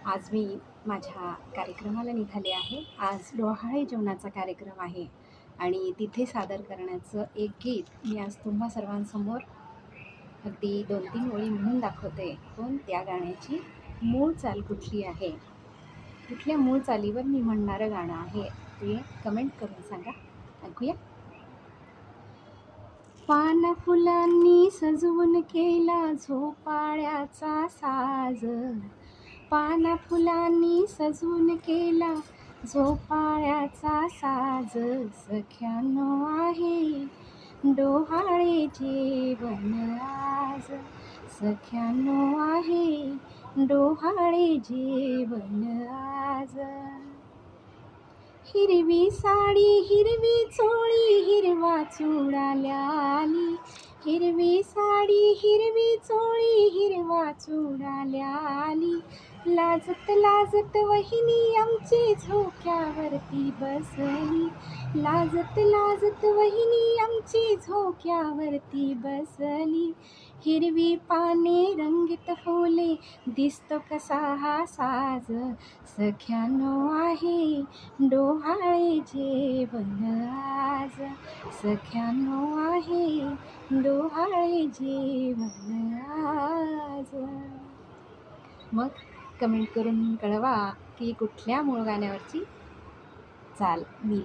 आज मी माझ्या कार्यक्रमाला निघाले आहे. आज डोहाळे जेवणाचा कार्यक्रम आहे आणि तिथे सादर करण्याचं एक गीत मी आज तुम्हा सर्वांसमोर अगदी 2-3 ओळी म्हणून दाखवते. पण त्या गाण्याची मूळ चाल कुठली आहे? कुठल्या मूळ चालीवर मी म्हणणारं गाणं आहे ते कमेंट करून सांगा. ऐकूया. पाना फुलांनी सजवून केला झोपाळ्याचा साज. पाना फुलांनी सजवून केला झोपाळ्याचा साज. सख्यानो आहे डोहाळे जेवण आज. सख्यानो आहे डोहाळे जेवण आज. हिरवी साडी हिरवी चोळी हिरवा चुडा ल्याली. हिरवी साडी हिरवी चोळी हिरवा चुडा ल्याली. लाजत लाजत वहिनी आमची झोक्यावरती बसली. लाजत लाजत वहिनी आमची झोक्यावरती बसली. हिरवी पाने रंगीत फुले दिसतो कसा हा साज. सख्यानो आहे डोहाळे जेवण आज. सख्यानो आहे डोहाळे जेवण आज. मग कमेंट करून कळवा की कुठल्या मूळ गाण्यावरची चाल मी